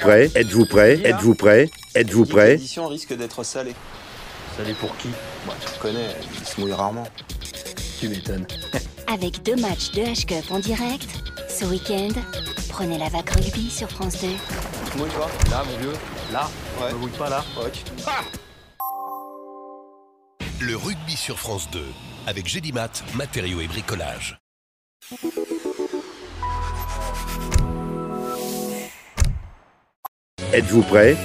prêt? Êtes-vous prêt? Êtes-vous prêt? Êtes-vous prêt? L'édition risque d'être salée. Salé pour qui? Bah, tu le connais, il se mouille rarement. Tu m'étonnes. Avec 2 matchs de H-Cup en direct, ce week-end, prenez la vague rugby sur France 2. Tu te mouilles pas? Là, mon vieux. Là. Ouais. Me bouille pas là. Ok. Le rugby sur France 2, avec Gédimat, matériaux et bricolage. Êtes-vous prêt?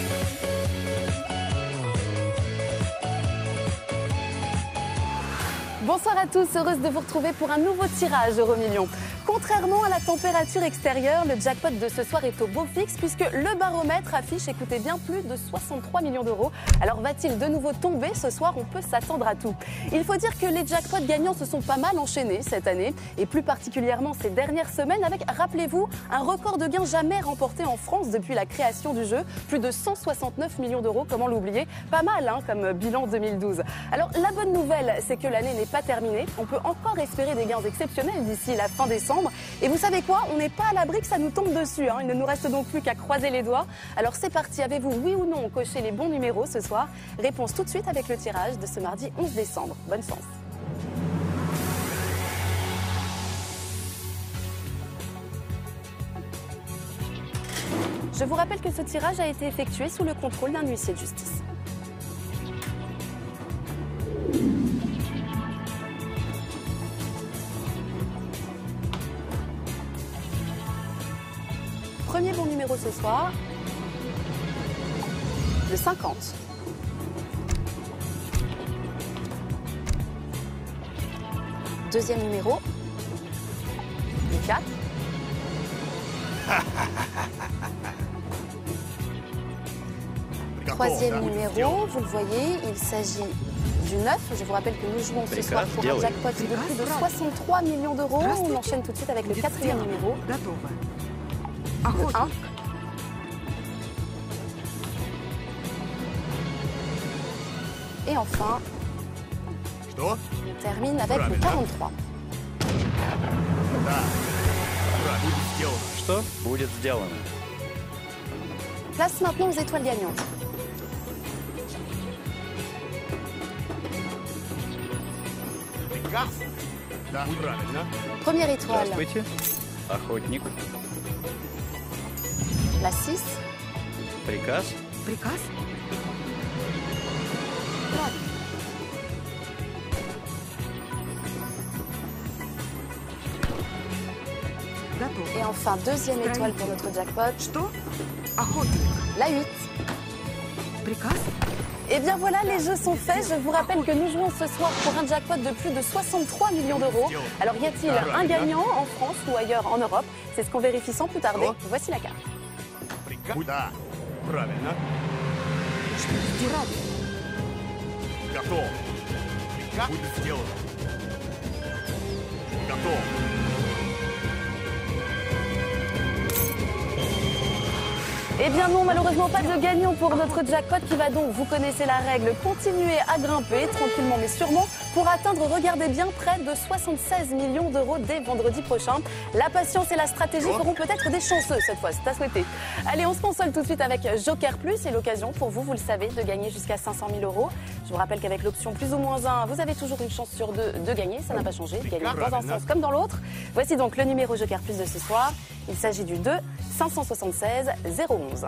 Bonsoir à tous, heureuse de vous retrouver pour un nouveau tirage Euromillions. Contrairement à la température extérieure, le jackpot de ce soir est au beau fixe puisque le baromètre affiche, écoutez bien, plus de 63 millions d'euros. Alors va-t-il de nouveau tomber ce soir? On peut s'attendre à tout. Il faut dire que les jackpots gagnants se sont pas mal enchaînés cette année et plus particulièrement ces dernières semaines avec, rappelez-vous, un record de gains jamais remporté en France depuis la création du jeu. Plus de 169 millions d'euros, comment l'oublier? Pas mal hein, comme bilan 2012. Alors la bonne nouvelle, c'est que l'année n'est pas terminée. On peut encore espérer des gains exceptionnels d'ici la fin décembre. Et vous savez quoi? On n'est pas à l'abri que ça nous tombe dessus. Hein. Il ne nous reste donc plus qu'à croiser les doigts. Alors c'est parti, avez-vous oui ou non coché les bons numéros ce soir? Réponse tout de suite avec le tirage de ce mardi 11 décembre. Bonne chance. Je vous rappelle que ce tirage a été effectué sous le contrôle d'un huissier de justice. Premier bon numéro ce soir, le 50. Deuxième numéro, le 4. Troisième numéro, vous le voyez, il s'agit du 9. Je vous rappelle que nous jouons ce soir pour un jackpot de plus de 63 millions d'euros. On enchaîne tout de suite avec le quatrième numéro. Le 1. Et enfin, on termine avec le 43. Что будет сделано? Place maintenant aux étoiles gagnantes. Première étoile, Здравствуйте. Охотник. la 6. Приказ. Приказ? Готов. Et enfin, deuxième étoile pour notre jackpot, Что? Охотник. la 8. Приказ? Et bien voilà, les jeux sont faits. Je vous rappelle que nous jouons ce soir pour un jackpot de plus de 63 millions d'euros. Alors y a-t-il un gagnant en France ou ailleurs en Europe? C'est ce qu'on vérifie sans plus tarder. Voici la carte. Сделать. Готов. Будет сделано. Готов. Eh bien non, malheureusement pas de gagnant pour notre jackpot qui va donc, vous connaissez la règle, continuer à grimper tranquillement mais sûrement pour atteindre, regardez bien, près de 76 millions d'euros dès vendredi prochain. La patience et la stratégie feront peut-être des chanceux cette fois, c'est à souhaiter. Allez, on se console tout de suite avec Joker Plus et l'occasion pour vous, vous le savez, de gagner jusqu'à 500 000 euros. Je vous rappelle qu'avec l'option plus ou moins 1, vous avez toujours une chance sur 2 de gagner, ça n'a pas changé, gagner dans un sens comme dans l'autre. Voici donc le numéro Joker Plus de ce soir. Il s'agit du 2 576 011.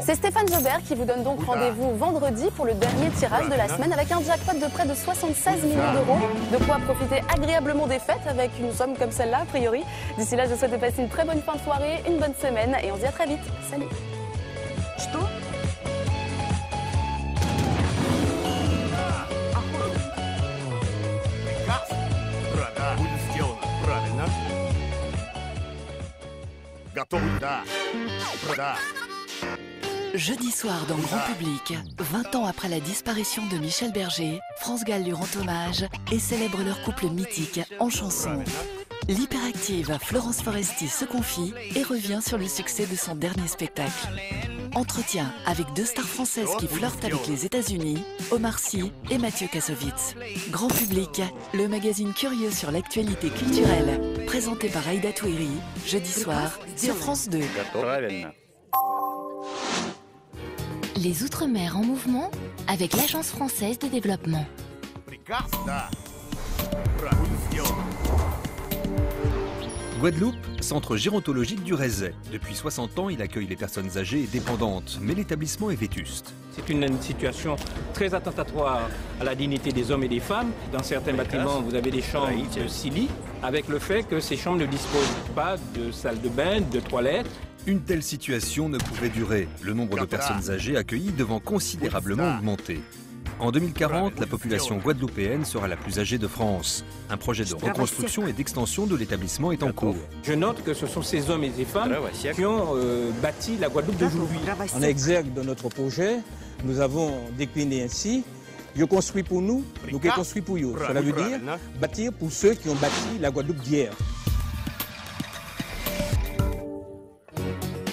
C'est Stéphane Jobert qui vous donne donc rendez-vous vendredi pour le dernier tirage de la semaine avec un jackpot de près de 76 millions d'euros. De quoi profiter agréablement des fêtes avec une somme comme celle-là, a priori. D'ici là, je souhaite passer une très bonne fin de soirée, une bonne semaine et on se dit à très vite. Salut! Что? Приказ. Да. Будет сделано. Правильно. Готов. Да. Да. Jeudi soir dans Grand Public, 20 ans après la disparition de Michel Berger, France Gall lui rend hommage et célèbre leur couple mythique en chanson. L'hyperactive Florence Foresti se confie et revient sur le succès de son dernier spectacle. Entretien avec 2 stars françaises qui flirtent avec les États-Unis, Omar Sy et Mathieu Kassovitz. Grand Public, le magazine curieux sur l'actualité culturelle, présenté par Aïda Touiri, jeudi soir sur France 2. Правильно. Les Outre-mer en mouvement avec l'Agence française de développement. Приказ? Да. Будет сделано. Guadeloupe, centre gérontologique du Rézet. Depuis 60 ans, il accueille les personnes âgées et dépendantes, mais l'établissement est vétuste. C'est une situation très attentatoire à la dignité des hommes et des femmes. Dans certains bâtiments, vous avez des chambres de 6 lits, avec le fait que ces chambres ne disposent pas de salle de bain, de toilettes. Une telle situation ne pouvait durer, le nombre de personnes âgées accueillies devant considérablement augmenter. En 2040, la population guadeloupéenne sera la plus âgée de France. Un projet de reconstruction et d'extension de l'établissement est en cours. Je note que ce sont ces hommes et ces femmes qui ont bâti la Guadeloupe d'aujourd'hui. En exergue de notre projet, nous avons décliné ainsi: je construis pour nous, nous qui construis pour eux. Cela veut dire bâtir pour ceux qui ont bâti la Guadeloupe d'hier.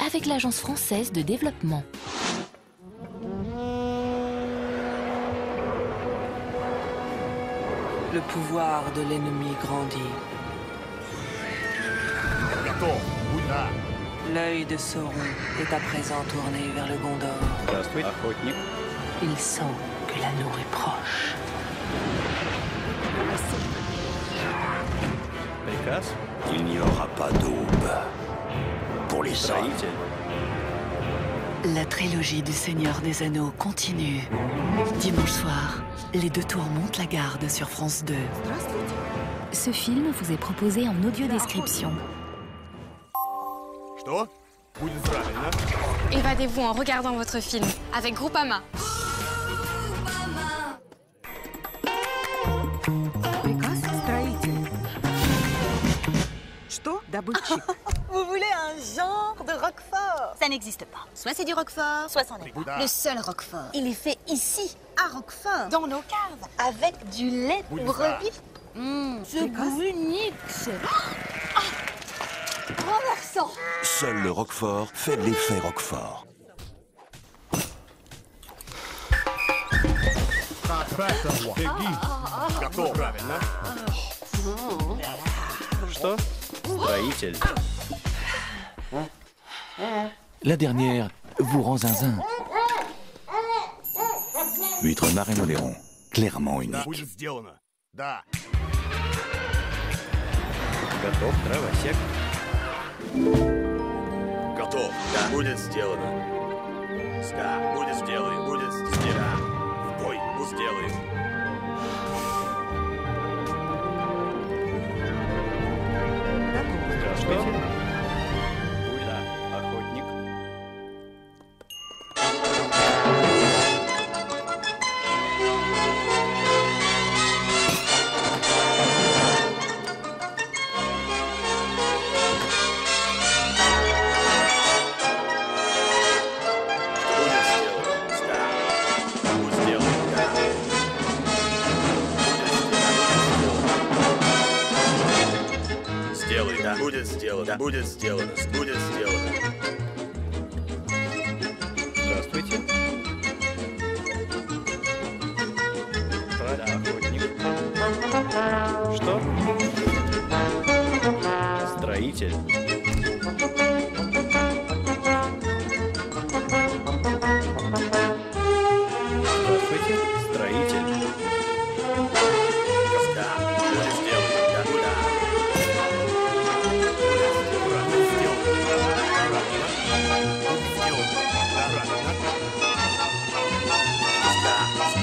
Avec l'Agence française de développement. Le pouvoir de l'ennemi grandit. Готов. Будь да. L'œil de Sauron est à présent tourné vers le Gondor. Здравствуй, охотник. Il sent que l'anneau est proche. Приказ? Il n'y aura pas d'aube pour les hommes. La trilogie du Seigneur des Anneaux continue. Dimanche soir, les deux tours montent la garde sur France 2. Ce film vous est proposé en audio-description. Что? Будет правильно. Évadez-vous en regardant votre film avec Groupama. Приказ строитель. Что? Добытчик. Vous voulez un genre de roquefort? Ça n'existe pas. Soit c'est du roquefort, soit c'en est pas. Le seul roquefort, il est fait ici, à Roquefort, dans nos caves, avec du lait de brebis. Ce goût unique, c'est renversant. Seul le Roquefort fait l'effet Roquefort. Беги. Готов. Правильно. Что? Строитель. La dernière vous rend zinzin. Huître marine Oléron, clairement unique. Будет сделано. Да. Готов, дровосек. Готов. Да. Будет сделано. Да. Будет сделаем. Будет сделано. В бой. Сделаем. Здравствуйте. Будь да, охотник. Будет сделано. Будет сделано. Будет сделано. Здравствуйте. Да, охотник. Что? Строитель. Здравствуйте, строитель. Да. Будет сделано. Да. Куда?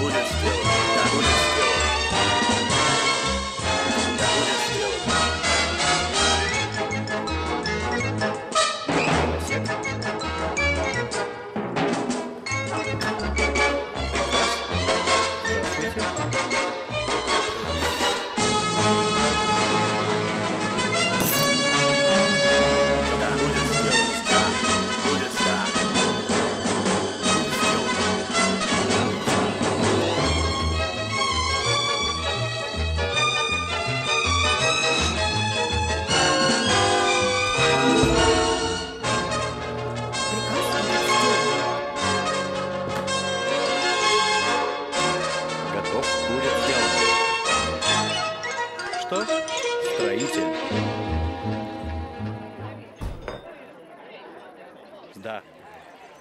Будет сделано. Да, будет сделано. Да, будет сделано.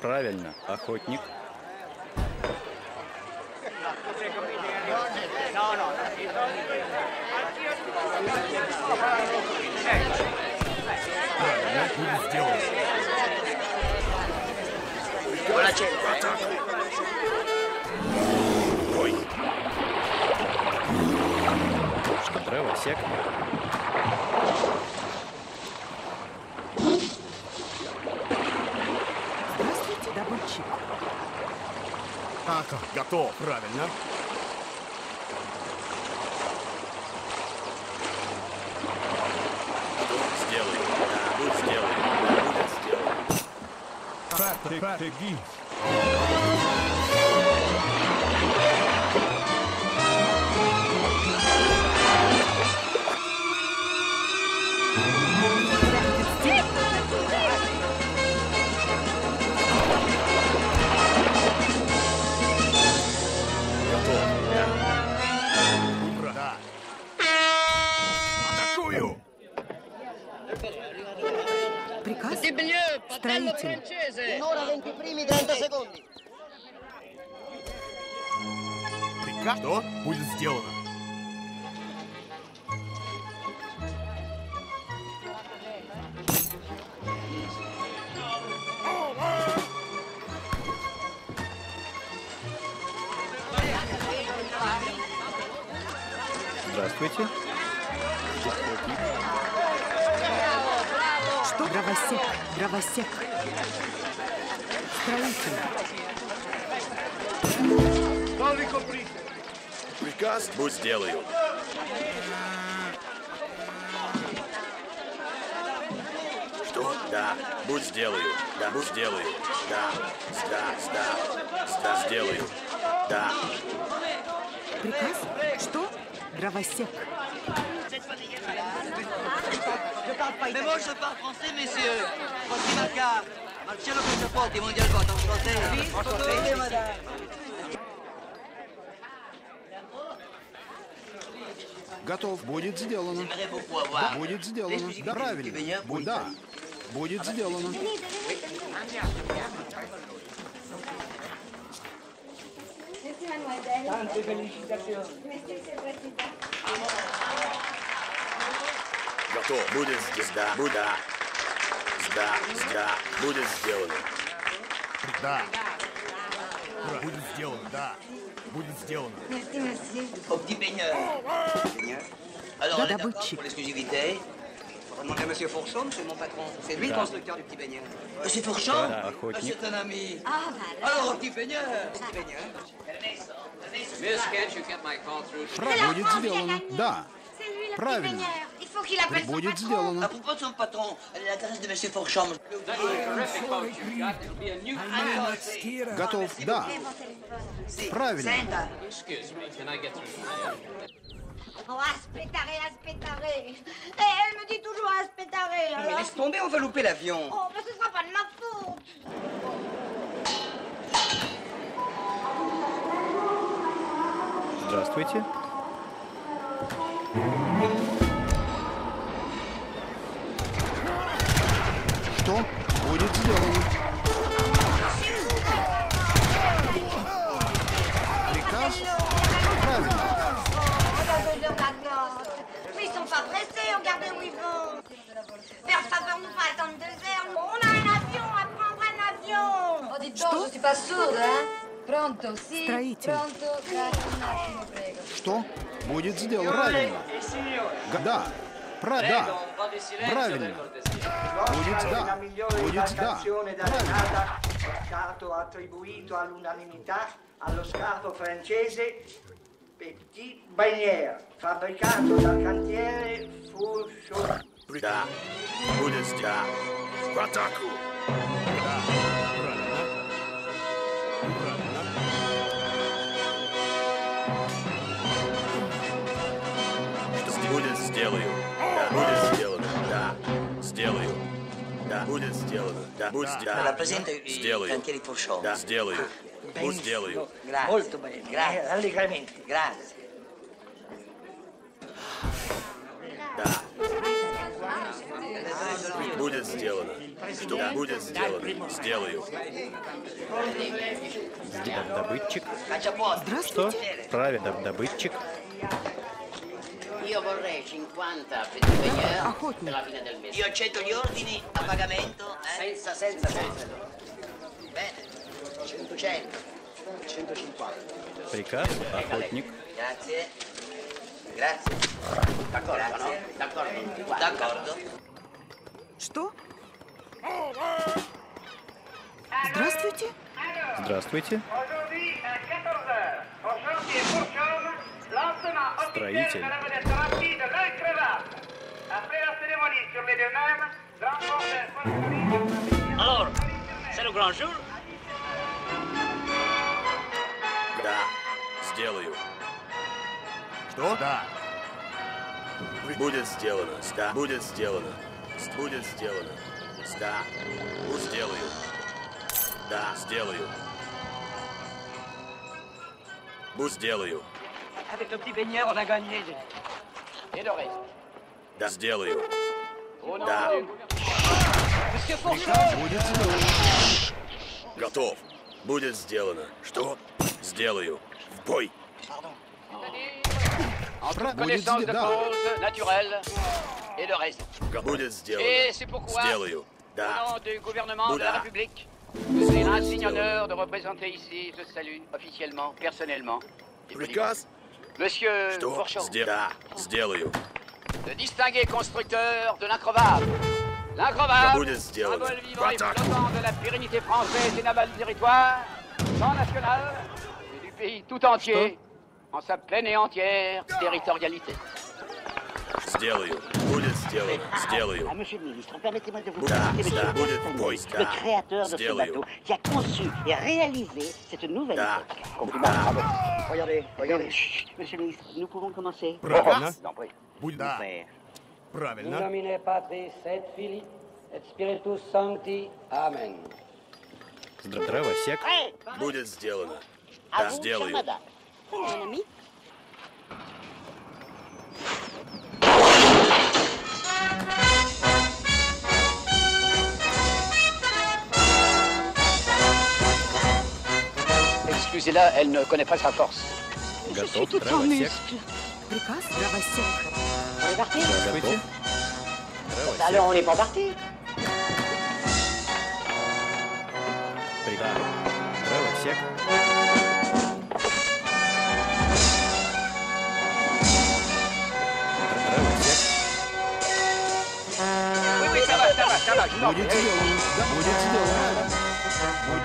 Правильно, охотник. Будет сделано. Бой. Что треба, сек? Здравствуйте, добытчик. Атака. Готов. Правильно. Сделай. Да, будь сделай. Да, будет сделай. Пеги. Приказ? Строитель. Un'ora 20 primi 30 secondi. Приказ. Что? Будет сделано. Здравствуйте. Что? Дровосек. Дровосек. Строитель. Приказ. Будь сделаю. Что? Да. Будь сделаю. Да, будь сделаю. Да. Да. Сделаю. Да. Приказ? Что? Дровосек. Mais moi je parle français, messieurs. Voici ma carte. Marcello Passaporti, Mondial Vote, enchanté. Enchanté, madame. Готов. Будет сделано. Будет сделано. Да, правильно. Да. Будет сделано. Tante felicitazioni. Готов. Будет здесь. Да. Да. Да. Будет сделано. Да. Будет сделано. Да. Будет сделано. Merci, merci. Au petit baigneur. Alors, on est d'accord pour l'exclusivité. On va demander à Monsieur Fourchon, c'est mon patron. C'est lui le constructeur du petit baigneur. Monsieur Fourchon? C'est un ami. Alors, au petit baigneur. Petit baigneur. Miss, can't you get my call through? Будет сделано. Да. Правильно. Il faut qu'il appelle son Будет patron. сделано. À propos de son patron, l'adresse de Monsieur Fourchon. Готов. Да. Правильно. Excuse me, can I get through? Oh, aspettare, aspettare. Et elle me dit toujours aspettare. Mais laisse tomber, on va louper l'avion. Oh, mais ce sera pas de ma faute. Здравствуйте. Что? Будет сделано. Приказ? Правильно. Regardez leur d'accord. Mais ils sont pas pressés, regardez où ils vont. Faire faveur, nous pas attendre 2 heures. On a un avion, à prendre un avion. Oh, dites donc, je suis pas sourde, hein? Pronto, si. Строитель. Pronto, grazie, un attimo, prego. Что? Будет сделано. Правильно. Да. Да. Правильно. Будет да. Будет да. Правильно. Stato attribuito all'unanimità allo scafo francese Petit Baignière, fabbricato dal cantiere Fourchon. Да. Будет да. В атаку. Что будет сделаю. Да. Будет сделано. Да. Сделаю. Да. Будет сделано. Да. Будет сделано. Rappresenta i Сделаю. cantieri Fourchon. Да. Сделаю. Будь сделаю. Grazie. Molto bene, Grazie. allegramente. Grazie. Да. Будет сделано. Что будет сделано? Сделаю. Добытчик. Что? Правильно, добытчик. Io vorrei 50 petit baigneur per la fine del mese. Io accetto gli ordini a pagamento senza. Bene, 100, 150. Приказ, охотник. Grazie. D'accordo, no? D'accordo. Что? Здравствуйте. Здравствуйте. Строитель. Alors, c'est le grand jour? Да, сделаю. Что? Да. Будет сделано. Да. Будет сделано. Будет сделано. Да. Сделаю. Да, сделаю. Сделаю. Avec le petit baigneur, on a gagné. Et le reste? Да, сделаю. Au nom Да. du... Monsieur Fourchon! Готов. Будет сделано. Что? Сделаю. В бой. Entre connaissance de cause naturelle et le reste. Будет сделано. Et c'est pourquoi, Сделаю. au Да. nom du gouvernement de la République, j'ai l'insigne honneur de représenter ici, je salue officiellement, personnellement, Приказ? Monsieur Что? Fourchon, Да, сделаю. le distingué constructeur de l'incroyable. L'incroyable, Будет сделано. symbole vivant et Attaque. flottant de la pérennité française et navale du territoire, tant national et du pays tout entier, en sa pleine et entière territorialité. Сделаю. Будет сделано. Сделаю. Monsieur le ministre, permettez-moi de vous Да, présenter да, Monsieur будет Castanet, бой. le Да. créateur de ce Сделаю. bateau, qui a conçu et réalisé cette nouvelle Да. époque. Compliment, bravo. Regardez. Chut, Monsieur le ministre, nous pouvons commencer. Правильно. Non, oui. Будет. Да. Faire. Правильно. Nomine Patris et Filii et Spiritus Sancti. Amen. Дровосек. Будет сделано. À Да, vous, сделаю. chère madame. Mon ami, Excusez-la, elle ne connaît pas sa force. Готов. Tout en Дровосек. muscle. Приказ дровосек. On est parti? Готов. Alors on n'est pas parti? Приказ. Дровосек. Oui, ça va, je m'en Будет vais. сделано. Да, будет сделано.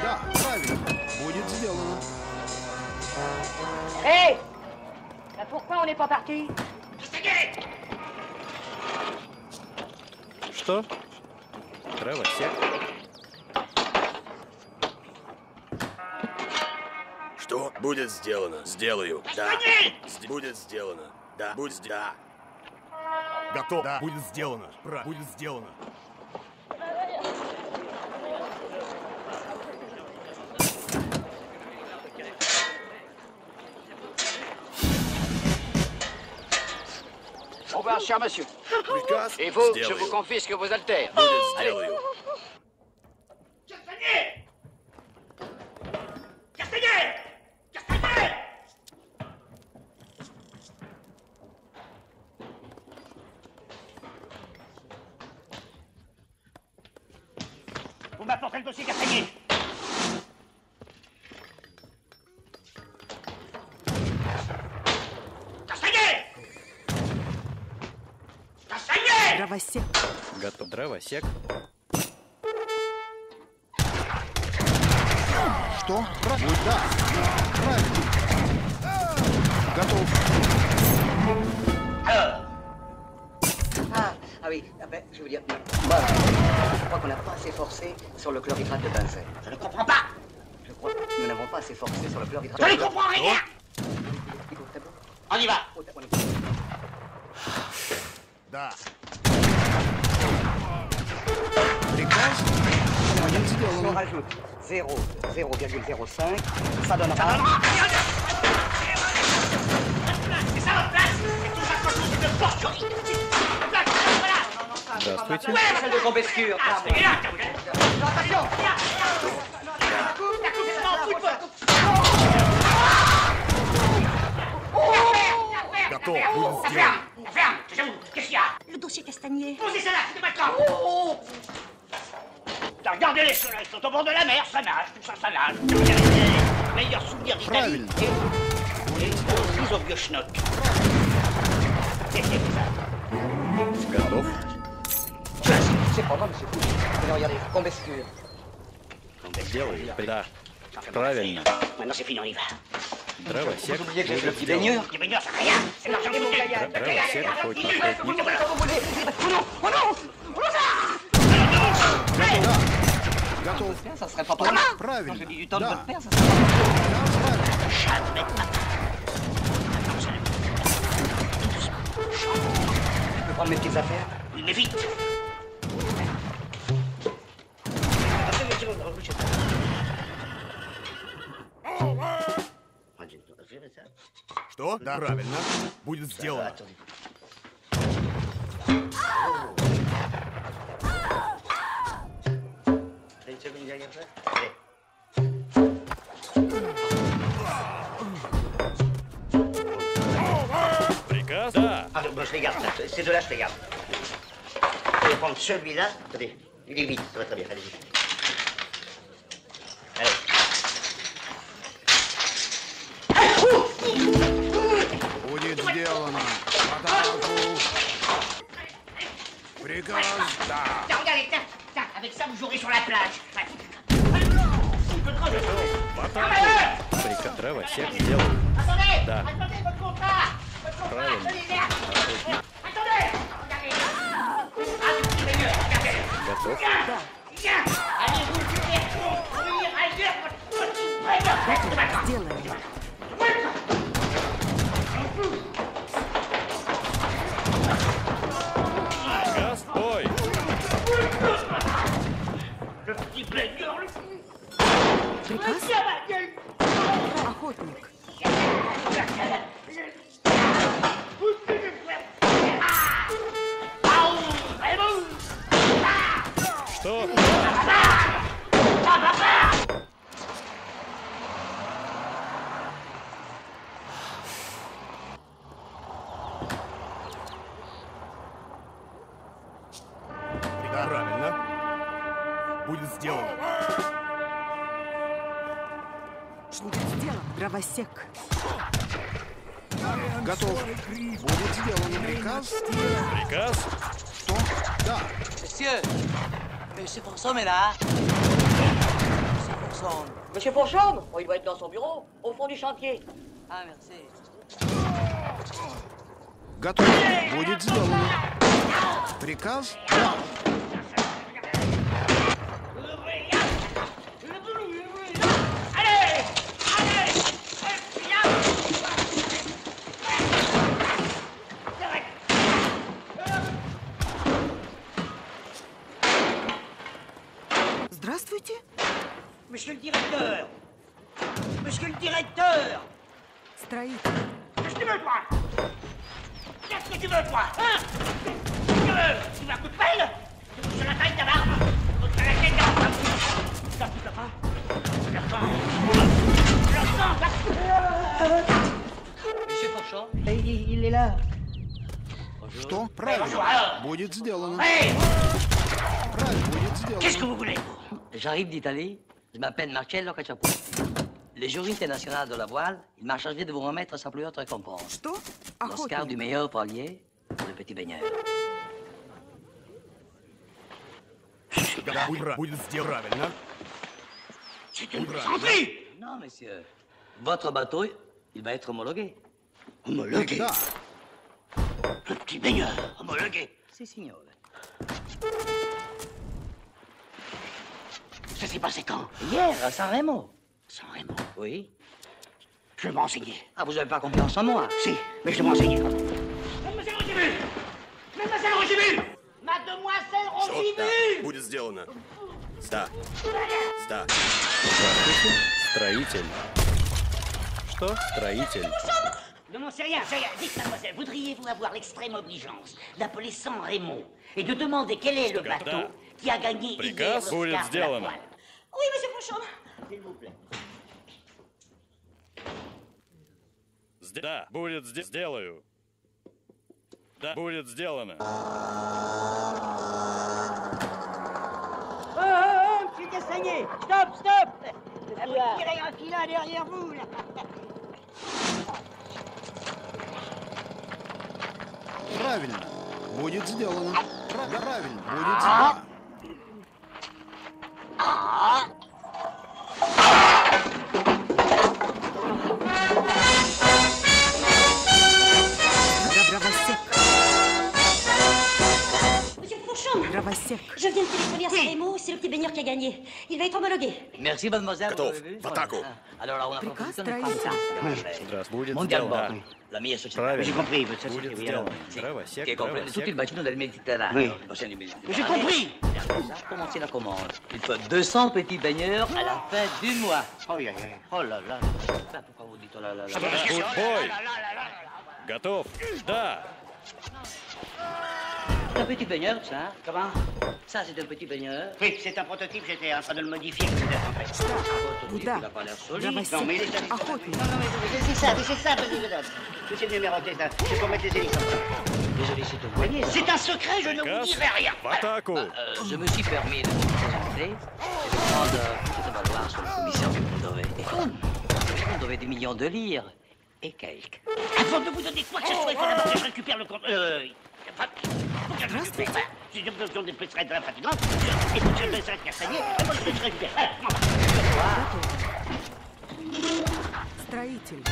Да, правильно. Будет сделано. Hé! Pourquoi on n'est pas parti? Что? Дровосек. Что? Будет сделано. Сделаю. Да. Будет сделано. Да. Будет. Да. Готов. Да. Будет сделано. Будет сделано. Au revoir, cher monsieur. Приказ? Et vous, je Сделаю. vous confisque vos haltères. Будет Allez. сделаю. Vous m'apportez le dossier Castagnier. Дровосек. Готов. Дровосек. Что? Будет, да. Правильно. Готов. Ah oui, ben, je veux dire, moi, je crois qu'on n'a pas assez forcé sur le chlorhydrate de benzène. Je ne comprends pas. Je crois que nous n'avons pas assez forcé sur le chlorhydrate de benzène. Je ne comprends rien. On y va. Да. Приказ? Будет Si on сделано. rajoute 0,05, ça donnera... Здравствуйте. Salle de combescure. Attention. Готов, будет сделано. Ferme, c'est où? Qu'est-ce qu'il y a? Le dossier Castagnier. Posez cela, c'est maintenant. Regardez les soleils, ils sont au bord de la mer, ça nage, tout ça, ça nage. Meilleur souvenir d'Italie. Et aussi au vieux schnock. Готов. C'est pas mal, monsieur. Regardez, combescure. Сделай. Да. Правильно. Maintenant c'est fini, on y va. Дровосек. Vous oubliez que j'ai le будет petit сделано. baigneur. Le petit baigneur, c'est rien. C'est l'argent foutu. Дровосек, охотник, охотник. Готов. Ça serait pas mal. Правильно. Quand je dis du temps de Да. votre père, ça serait pas mal. Je peux prendre mes petites affaires? Oui, mais vite. Что? Да, правильно. Будет сделано. Приказ? Да. Ah, je les garde, ces deux-là, je les garde. Vous allez prendre celui-là. Attendez, il est vite, ça va très bien, allez-y. Allez. Будет сделано. В атаку. Приказ. Да. Tiens, regardez, tiens, avec ça, vous jouerez sur la plage. Приказ. Дровосек сделан. Attendez, Да. attendez votre contrat. Правильно. Охотник. Attendez, regardez. Ah, le petit baigneur, regardez. Готов. Viens, allez vous faire construire ailleurs votre petit baigneur. Сделаем. Приказ. Ой. Le petit baigneur, le Приказ? Tiens, ma gueule. Охотник. Что? Да, правильно. Будет сделано. Будет сделан. Дровосек. Готов. Будет сделано. Приказ. Приказ? Что? Да. Monsieur, Monsieur Fourchon est là. Monsieur Fourchon. Monsieur Fourchon, oh, il doit être dans son bureau, au fond du chantier. Ah, merci. Готов. Будет сделано. Приказ. Да. Здравствуйте. Monsieur le directeur. Monsieur le directeur. Строитель. Qu'est-ce que tu veux, toi? Qu'est-ce que tu veux, toi? Hein? Qu'est-ce que tu veux? Tu veux un coup de pelle? Sur la taille de ta barbe? Contre la tête de ta barbe? Ça ne pas? Monsieur Fourchon. Il est là. Что? Правильно. Будет сделано. Правильно. Будет сделано. Qu'est-ce que vous voulez? J'arrive d'Italie. Je m'appelle Marcello Cacioppo. Le jury international de la voile, il m'a chargé de vous remettre sa plus haute récompense. Что? L'Oscar du meilleur voilier, le petit baigneur. Да, будет сделано. Правильно. C'est une plaisanterie! Non, monsieur. Votre bateau, il va être homologué. Homologué? Да. Le petit baigneur, homologué. Si, signore. Ça s'est passé quand? Hier, à San Remo. San Remo. Oui. Je vais me renseigner. Ah, vous n'avez pas confiance en moi? Si, mais je vais me renseigner. Mademoiselle Rogibus! Mademoiselle Rogibus! Mademoiselle Что? Да. Rogibus! Будет сделано. Да. Да. Здравствуйте. Строитель. Что? Строитель. Non, c'est rien, c'est rien. Dites, mademoiselle, voudriez-vous avoir l'extrême obligeance d'appeler San Remo et de demander quel est le bateau qui a gagné hier l'Oscar de la voile? Oui, monsieur Fauchon. S'il vous plaît. Да, будет сделаю. Да, будет сделано. Oh, monsieur Castagnier! Stop, stop! Vous tirez un filet derrière vous, là! Правильно. Будет сделано. Правильно. Будет сделано. Monsieur Fauchon, je viens de téléphoner à San Remo, c'est le petit baigneur qui a gagné. Il va être homologué. Merci, mademoiselle. Готов. В атаку. Alors là, on a Приказ pas Раз будет Mondial сделано. Bord. La meilleure société. Правильно. J'ai compris, votre société. Будет Oui, alors. сделано. Bravo, Qui est compris tout le bâtiment de la Méditerranée. Oui. J'ai compris. Commencez la commande. Il faut 200 petits baigneurs à la fin du mois. Oh, yeah, yeah. Oh là là. Pourquoi vous dites oh là là là? Бой! Готов? Да! C'est un petit baigneur, ça. Comment? Ça, c'est un petit baigneur. Oui, c'est un prototype, j'étais en train de le modifier. Куда? Il a pas l'air solide. Дровосек. Non, mais il est Охотник. Non, mais c'est ça, monsieur le dame. Je sais numéroter ça. C'est pour mettre les hélices. Désolé, c'est au poignet. C'est un secret, je ne vous dirai rien. В атаку! Je me suis permis de vous présenter et de prendre de valoir sur la commission du Mondové. Et comme on devait des millions de lire et quelques. Avant de vous donner quoi que ce soit, il faut d'abord que je récupère le compte. Faut que je récupère. Si j'ai besoin des presserais de la fatigante, et faut que je laisse Castagnier, et moi je vais récupérer. Строитель.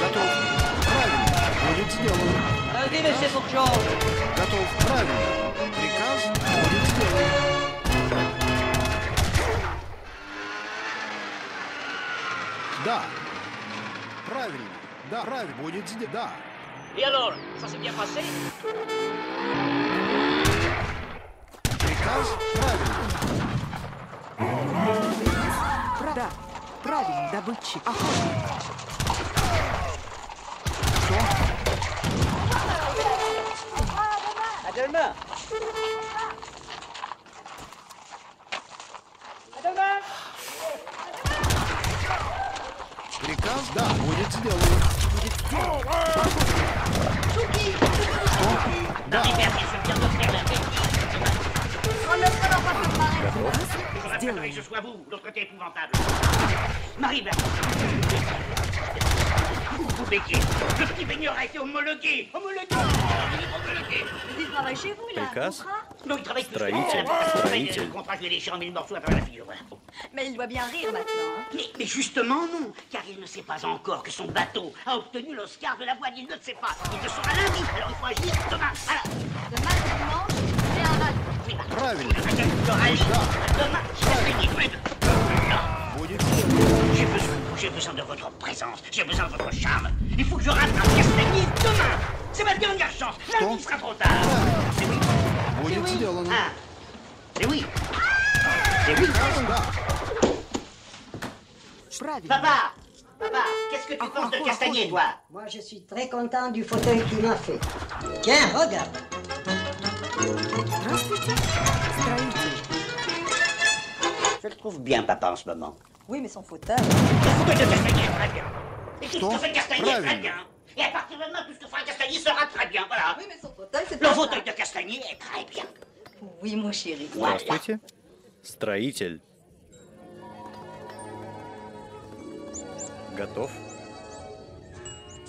Готов. Правильно. Будет сделано. Vas-y, monsieur Fauchon. Готов. Правильно. Приказ будет сделан. Да. Правильно. Да, правильно. Будет сделано. Да. Et alors, ça s'est bien passé? Приказ правильно. Да, правильно, добытчик. Охотник. À demain. À demain. Приказ, да, будет сделано. Да. Marie-Berger, je viens de faire la Сделаем. que ce soit vous, l'autre côté épouvantable. Marie-Berger. Vous béquiez. Le petit baigneur a été homologué. Homologué. Il travaille chez vous, là. Приказ? Non, il travaille plus. Строитель. Le Строитель. contrat, je vais lécher en 1000 morceaux à travers la figure. Voilà. Mais il doit bien rire maintenant. Hein. Mais justement non, car il ne sait pas encore que son bateau a obtenu l'Oscar de la voile. Il ne le sait pas. Il le saura lundi, alors il faut agir demain. Voilà. Demain, c'est dimanche, c'est un rallye. Правильно. Demain, Будет сделано. j'ai besoin de votre présence, j'ai besoin de votre charme. Il faut que je rattrape Castagnier demain. C'est ma dernière chance. Lundi, il sera trop tard. C'est oui. Будет сделано. Ah, c'est oui. C'est oui. Правильно. Papa, qu'est-ce que tu penses de Castagnier, toi? Moi, je suis très content du fauteuil qu'il m'a fait. Tiens, regarde. Здравствуйте. Строитель. Je le trouve bien, papa, en ce moment. Oui, mais son fauteuil. Le fauteuil de Castagnier est très bien. Et tout ce Что? que fait Castagnier est très Правильно. bien. Et à partir de maintenant, tout ce que fera Castagnier sera très bien, voilà. Oui, mais son fauteuil, c'est Le pas fauteuil ça. de Castagnier est très bien. Oui, mon chéri. Здравствуйте. Строитель. Готов?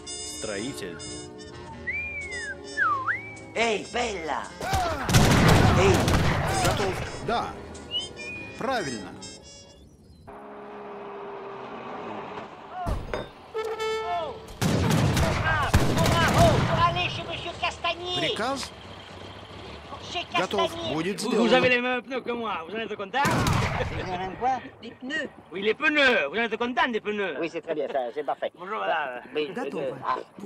Строитель. Эй, Bella! Эй! Готов. Да. Правильно. Pour aller chez Monsieur Castagnier! Приказ Chez готов. Castagnier! Будет Vous сделано. avez les mêmes pneus que moi, vous en êtes content? C'est même quoi? Des pneus. Oui, les pneus. Vous en êtes content des pneus? Oui, c'est très bien, ça, c'est parfait. Bonjour, madame.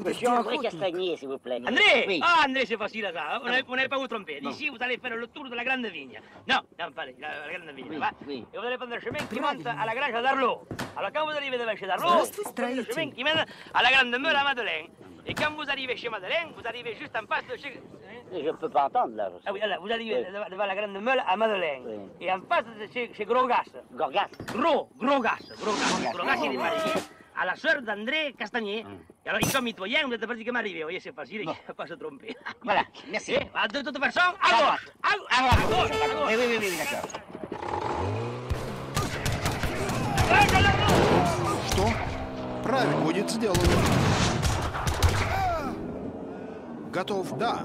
Monsieur André Castagnier, s'il vous plaît. André? Oui. Ah, André, c'est facile, ça. Vous n'avez pas vous tromper. D'ici, vous allez faire le tour de la grande vigne. Non, pas la grande vigne, là-bas. Oui. Et vous allez prendre le chemin qui monte à la grange d'Arlot. Alors, quand vous arrivez devant chez Darlot, vous prenez le chemin qui mène à la grande meule à Madeleine. Et quand vous arrivez chez Madeleine, vous arrivez juste en face de chez... Je peux pas entendre, là. Ah oui, là, vous arrivez devant la grande meule à Madeleine. Oui. Et en face de chez Grogas. Gorgas. Grogas, il est marié à la sœur d'André Castagnier. Et alors, ils sont mitoyens, vous êtes pratiquement arrivés. Vous voyez, c'est facile, il ne faut pas se tromper. Voilà, merci. De toute façon, à gauche. À gauche. Oui, d'accord. Что? Правильно, будет сделано. Готов? Да.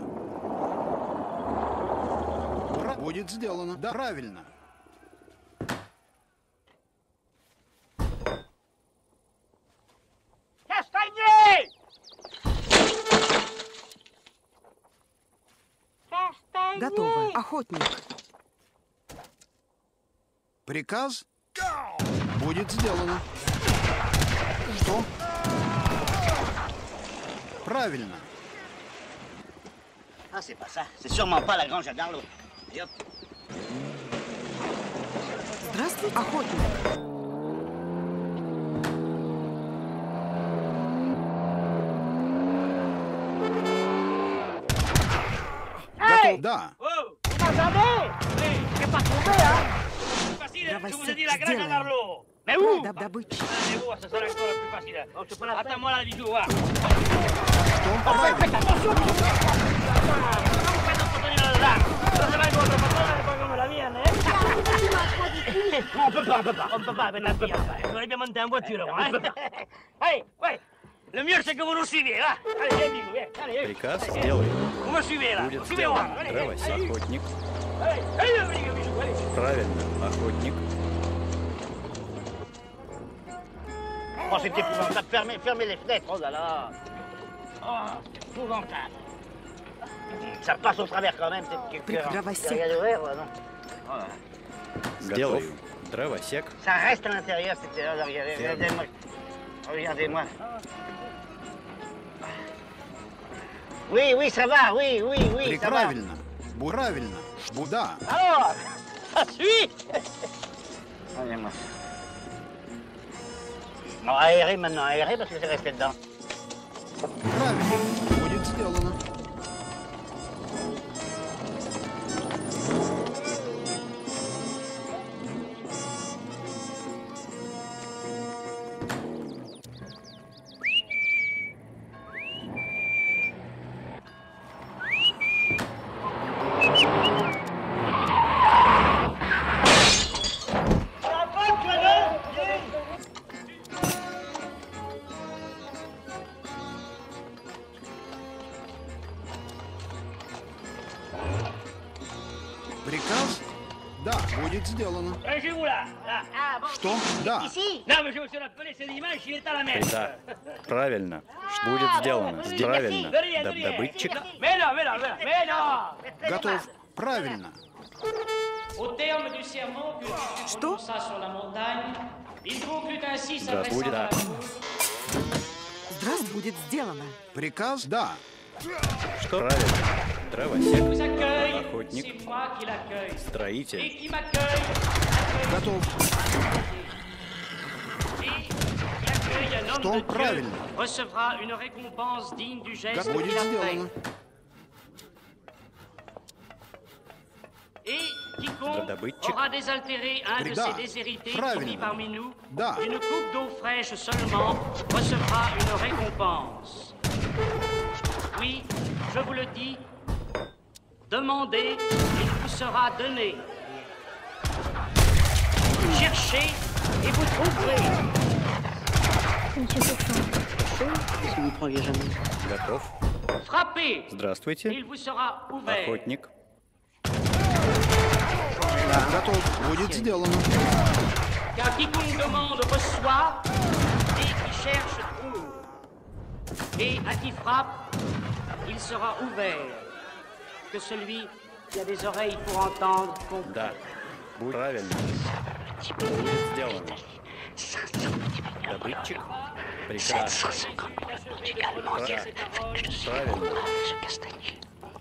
Будет сделано. Да, правильно. Castagnier! Готово. Охотник. Приказ? Будет сделано. Что? Правильно. Ah, c'est pas ça. C'est sûrement pas la grange à Darlot. Et hop. Здравствуйте, охотник. Готов? Да. Vous m'entendez? Oui, j'ai pas trouvé, hein? C'est facile, je vous ai dit la grange à Darlot. Mais où? Добыча. Mais où? Ça sera encore plus facile. Attends-moi là, bijou, va. Что? Faites attention! Non, on peut pas, mais la fille, on aurait bien monté en voiture, hein? Allez, ouais! Le mieux, c'est que vous nous suivez, là! Allez, viens, bijou, viens! Allez, Приказ сделай. Vous me suivez, là! Будет Suivez-moi! сделано. Allez, Драйвайся, охотник. allez, bijou, allez! Правильно, охотник. Oh, c'est épouvantable. Fermez les fenêtres. Oh là là. Oh, c'est épouvantable! Ça passe au travers quand même. Дровосек. Rien d'ouvert, non? Oh là. Сделаю. Дровосек. Ça reste à l'intérieur, c'était... Regardez-moi. Regardez-moi. Oui, ça va, oui, ça va. Правильно. Правильно. Да. Alors, ça suit. Regardez-moi. Non, aérer maintenant, aérer parce que c'est resté dedans. Правильно. Будет сделано. Приказ? Да, будет сделано. Chez vous, là! Ah, bon. Что? Да. Ici? Non, mais je me suis rappelé, c'est dimanche, il est à la messe! Да, правильно. Будет сделано. Правильно. Добытчик. Mais non! Готов. Правильно. Au terme du serment que tu prononças sur la montagne, il conclut ainsi sa Здравствуйте. Да. Здравствуйте, будет сделано. Приказ? Да. Что? Правильно. Дровосек. vous accueille, Охотник. c'est moi qui l'accueille. Et Строитель. qui m'accueille, Готов. qui accueille un homme Что? de Dieu, Правильно. recevra une récompense digne du geste Будет qu'il a fait. сделано. Et quiconque Добытчик. aura désaltéré un de Да. ces déshérités qui Правильно. vit parmi nous, Да. une coupe d'eau fraîche seulement recevra une récompense. Oui, je vous le dis, demandez, il vous sera donné. Cherchez et vous trouverez. Si vous ne croyez jamais. Готов. Frappez, Здравствуйте. il vous sera ouvert. Охотник. Да, готов. Будет сделано. Car quiconque demande reçoit, et qui cherche trouve. Et à qui frappe, il sera ouvert. Que celui qui a des oreilles pour entendre comprenne. Да. Правильно. petits beigneurs d'Italie. 500 petits beigneurs polognais. 750 pour le Portugal. Mon Dieu, je suis courage, Castagnier. Mon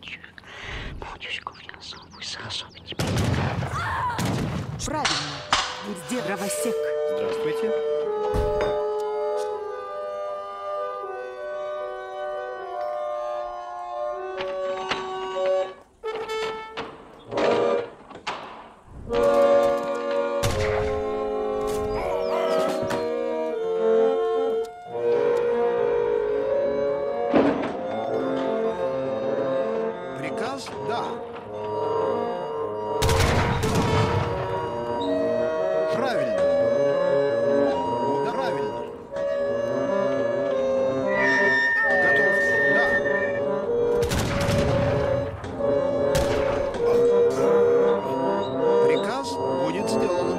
Dieu, j'ai confiance en vous. 500 petits beigneurs. Правильно. Будь здесь, дровосек. Здравствуйте. Приказ? Да. Правильно. Да, правильно. Готов? Да. Приказ будет сделано.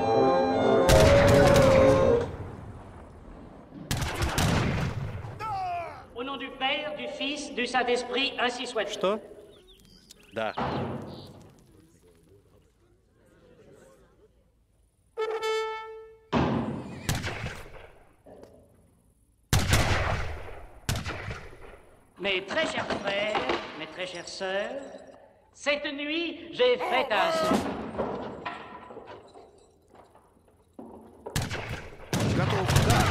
Au nom du Père, du Fils, du Saint-Esprit, ainsi soit-il. Что? Да. Mes très chers frères, mes très chères sœurs, cette nuit, j'ai fait un son. Готов? Да.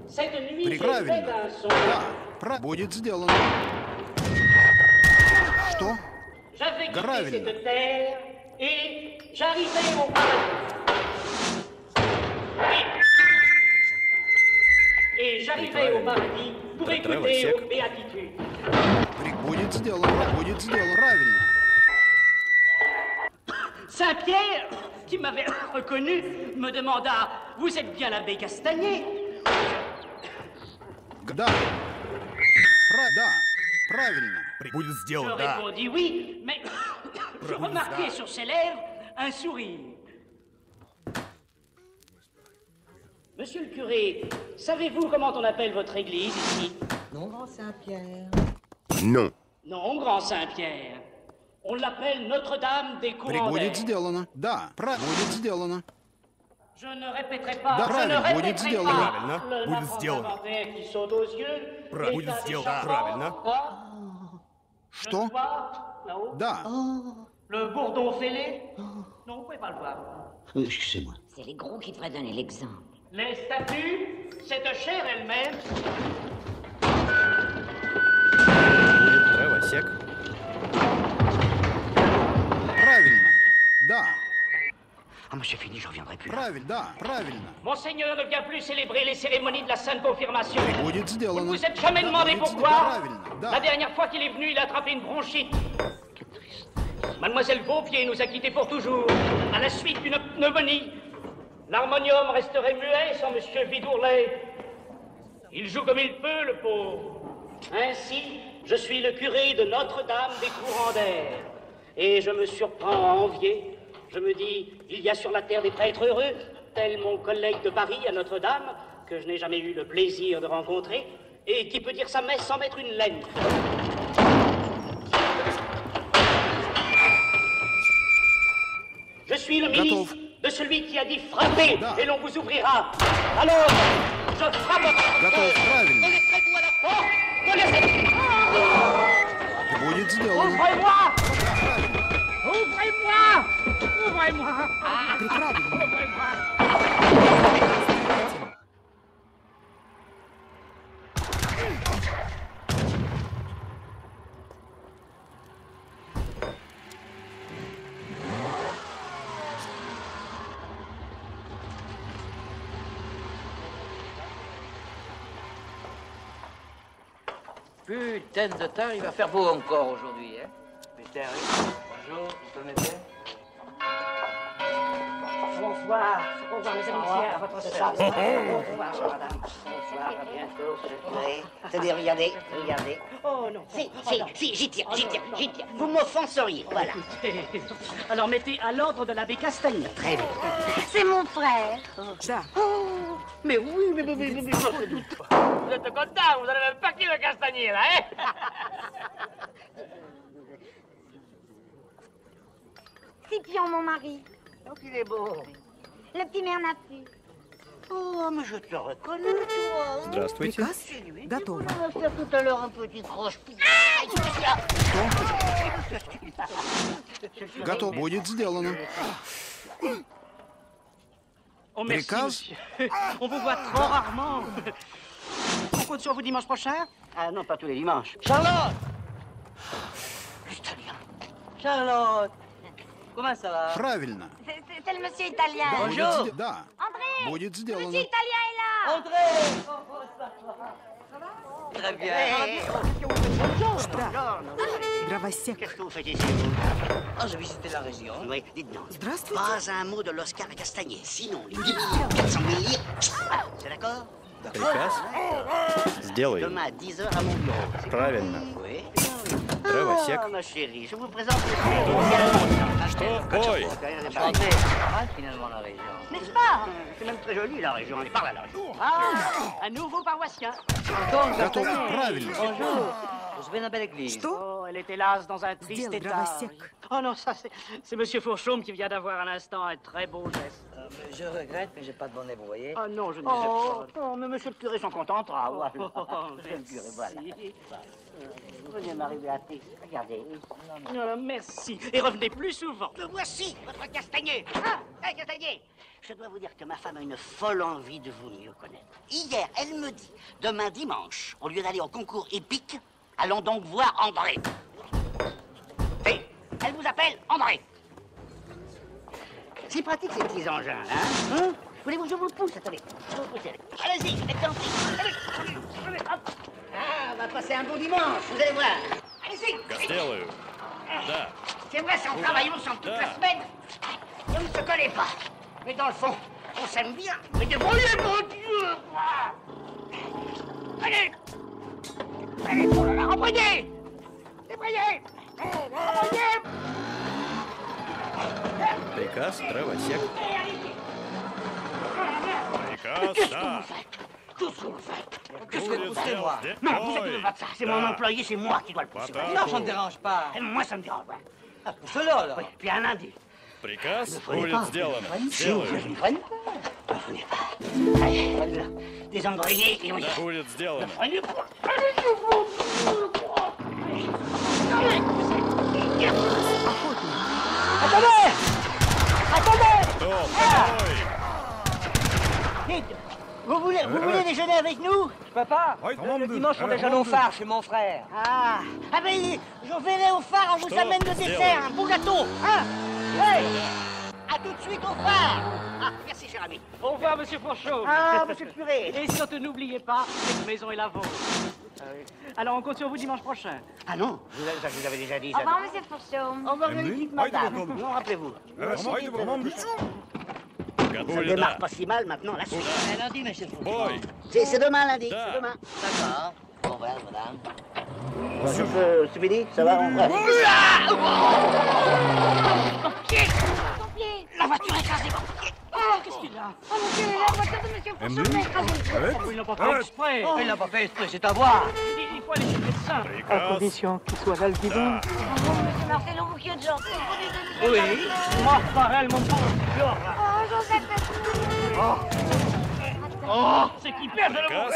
Cette nuit, j'ai fait Правильно. un son. Да. Будет сделано. Что? J'avais quitté Правильно. cette terre et j'arrivais au paradis. Oui. Et j'arrivais au paradis pour écouter aux béatitudes. Будет сделано. Будет сделано. Правильно. Saint-Pierre, qui m'avait reconnu, me demanda « Vous êtes bien l'abbé Castagnier ?» Да. Да. Правильно. Будет Je сделано, да. répondis oui, mais je remarquai sur ses lèvres un sourire. Monsieur le curé, savez-vous comment on appelle votre église ici? Non, grand Saint-Pierre. Non. Non, grand Saint-Pierre. On l'appelle Notre-Dame des courants Будет d'air. сделано. Да. Будет сделано. Je ne répéterai pas, Да, je ne правильно, будет répéterai сделано. pas Правильно, le будет lapin сделано. d'inventaire qui saute aux yeux. Будет l'état des сделано, chapons, правильно. Что? le toit, là-haut, Да. le bourdon fêlé. Non, vous pouvez pas le voir. Excusez-moi. C'est les gros qui devraient donner l'exemple. Les statues, cette chair elle-même, Будет дровосек. Правильно. Да. Ah, moi c'est fini, j'en reviendrai plus. Правильно. Да. Правильно. Monseigneur ne vient plus célébrer les cérémonies de la Sainte Confirmation. Будет Vous сделано. ne vous êtes jamais Да, demandé будет pourquoi? Правильно. La Да. dernière fois qu'il est venu, il a attrapé une bronchite. Mademoiselle Beaupied nous a quittés pour toujours, à la suite d'une pneumonie. L'harmonium resterait muet sans Monsieur Vidourlet. Il joue comme il peut, le pauvre. Ainsi, je suis le curé de Notre-Dame des courants d'air. Et je me surprends à envier. Je me dis, il y a sur la terre des prêtres heureux, tel mon collègue de Paris à Notre-Dame, que je n'ai jamais eu le plaisir de rencontrer, et qui peut dire sa messe sans mettre une laine. Je suis le ministre de celui qui a dit frappez et l'on vous ouvrira. Alors, je frappe. Готов. Правильно. Connaissez-vous à la porte? Connaissez-vous? Будет сделано. Ouvrez-moi! Ouvrez-moi! Ouvrez-moi! Ouvrez-moi! Putain de temps, il va faire beau encore aujourd'hui, hein. Putain, oui. Bonjour, vous connaissez? Bonsoir. Au revoir, mes amitiés, à votre service. Au revoir, chère madame. Bonsoir, à bientôt, monsieur le curé. Tenez, regardez, regardez. Oh non. Si, j'y tiens. Vous m'offenseriez, voilà. Écoutez, alors mettez à l'ordre de l'abbé Castagnier. Très bien. C'est mon frère. Ça. Oh, mais oui, mais je me doute. Vous êtes content, vous avez un paquet de castagniers, là, hein? Scipion, mon mari. Oh, qu'il est beau. Le petit Mernapu. Oh, mais je te reconnais, toi. Здравствуйте. Готово. On va faire tout à l'heure un petit croche-pied. Готов. Будет сделано. Oh, merci, Приказ? monsieur. On vous voit trop rarement. On compte sur vous dimanche prochain? Ah non, pas tous les dimanches. Charlotte! Charlotte! Comment ça va? Правильно. C'est le monsieur italien. Bonjour. Да. André! Будет Le сделано. monsieur italien est là! André! Très bien. Дровосек. Qu'est-ce que vous faites ici, vous? Ah, j'ai visité la région. Oui, dites-donc. Здравствуйте. Pas un mot de l'Oscar à Castagnet. Sinon, les 10 millions, 400 000 livres. C'est d'accord? Приказ? Сделай. Demain à 10h à mon bureau. C'est Правильно. Oui. Дровосек. Ah, ma chérie, je vous présente le Ой! Enchanté. Finalement, la région. N'est-ce pas? C'est même très joli, la région. On est par là, la région. Ah, un nouveau paroissien. Готов. Правильно. Bonjour. Je vais dans la belle église. Oh, elle est hélas dans un triste Сделай état. дровосек. Oh non, ça c'est monsieur Fourchaume qui vient d'avoir un instant un très beau geste. Mais je regrette, mais j'ai pas de bonnet, vous voyez. Oh non, je ne Oh, sais pas. oh, mais monsieur le curé s'en contentera. Voilà. Monsieur le Merci. curé, voilà. Venez, Marie-Béatrice, regardez. Oh, merci. Et revenez plus souvent. Le voici, votre Castagnet. Ah, hey, Castagnet. Je dois vous dire que ma femme a une folle envie de vous mieux connaître. Hier, elle me dit, demain dimanche, au lieu d'aller au concours épique, allons donc voir André. Et elle vous appelle André. C'est pratique ces petits engins, hein? Voulez-vous, je vous le pousse, attendez. Je vous le pousse, allez-y, allez-y. Allez, hop. Ah, on va passer un bon dimanche, vous allez voir. Allez-y. Сделаю. Да. C'est vrai, si on travaille ensemble toute la semaine, et on ne se connaît pas. Mais dans le fond, on s'aime bien. Mais débrouillez, mon Dieu! Allez! Allez, oh là là, reprenez! Débrouillez! Reprenez! Приказ? Дровосек. Приказ? Да. Qu'est-ce que vous faites? Qu'est-ce que vous faites, moi? Non, vous êtes pas de ça. C'est mon employé, c'est moi qui dois le pousser. Non, ça me dérange pas. Moi, ça me dérange, ouais. Ah, pousse-le, alors. Oui, puis un lundi. Приказ? Vous ne Будет сделано. Сделаю. ne prenez pas. Vous venez pas. Allez, voilà. Des endroyés et on y va. Будет сделано. Prenez pas. Attendez! Attendez! Стоп! Ah! Стой! Dites, vous voulez déjeuner avec nous? Je peux pas. Le dimanche, on déjeune au phare chez mon frère. Ah ben, je verrai au phare, on vous amène le dessert, un beau gâteau, hein? Hey! À tout de suite au phare! Ah, merci, cher ami. Au revoir, monsieur Fourchaume. Ah, monsieur le curé. Et surtout, n'oubliez pas, cette maison est la vôtre. Alors, on compte sur vous dimanche prochain. Ah non, ça je vous avais déjà dit. Au revoir, monsieur Fourchaume. Au revoir, magnifique madame. Non, rappelez-vous. Ça Будет, démarre да. pas si mal maintenant, la suite. Lundi, monsieur Foucault. Ой! C'est demain, lundi, Da. c'est demain. D'accord. Au revoir, madame. Monsieur Stupidi, ça va? Mon pied! Mon pied! La voiture est écrasée, mon pied! Oh, qu'est-ce qu'il a? Oh mon Dieu, la voiture de monsieur Fourchaume a écrasé le pied. Oh, il n'a pas fait exprès. Oh, il n'a pas fait exprès, c'est à voir. Il faut aller chez le médecin. Приказ? À condition qu'il soit là le dimanche. Oh, monsieur Marcelo, vous qui êtes gentil. Oui. Moi, pareil, mon pauvre. Oh, Joseph, Oh, c'est qui perd de Приказ?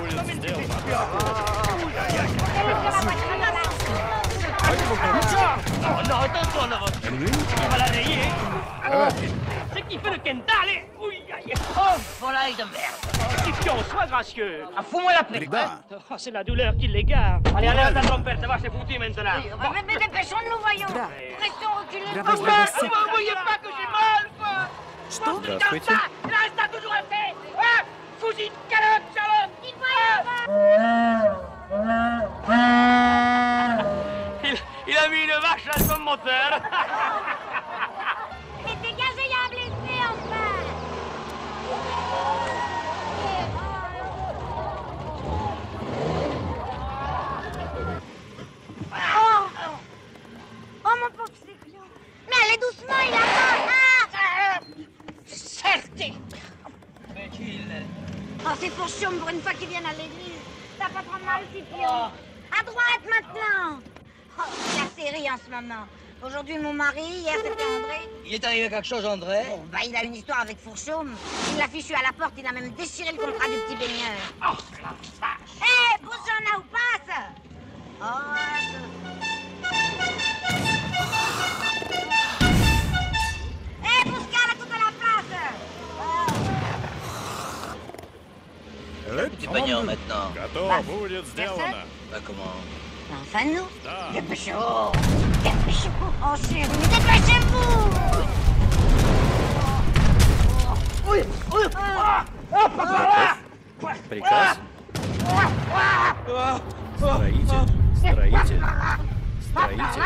Будет сделано. Non, non, attention, là. On va la rayer. C'est qui fait le kenta, allez. Oui, aïe. Oh, Volaille de merde. Scipion, sois gracieux. Ah, fous-moi la plaie. Да. Oh, c'est la douleur qui l'égare. Allez, allez, ta trompette, ça va, c'est foutu maintenant. Mais dépêchons-nous, voyons. Да. Restons reculés. Дровосек. Vous voyez pas que j'ai mal, quoi. Что? Здравствуйте. Il reste toujours à faire. Hein? Fousi de calotte, Charlotte. Il a mis une vache à son moteur. Mais dégagez, il y a un blessé, enfin. Oh, mon pauvre Scipion. Mais allez doucement, il a mal. Certes! Mais qui il est? Oh, c'est pour Chaume, pour une fois qu'ils viennent à l'église. Ça va pas prendre mal, Scipion. À droite, maintenant. Oh, c'est la série en ce moment. Aujourd'hui, mon mari, hier, c'était André. Il est arrivé quelque chose, André? Bon, bah, il a une histoire avec Fourchaume. Il l'a fichu à la porte, il a même déchiré le contrat du petit baigneur. Oh, la vache! Hé, pousse, j'en a ou passe? Hé, pousse, cale à toute la place! Le petit pognon, maintenant. Готово будет сделано. Bah, comment? Enfin, nous. Dépêchez-vous! Dépêchez-vous! Oh, chérie, mais dépêchez-vous! Ой! Ой! Приказ. Строитель. Строитель. Строитель.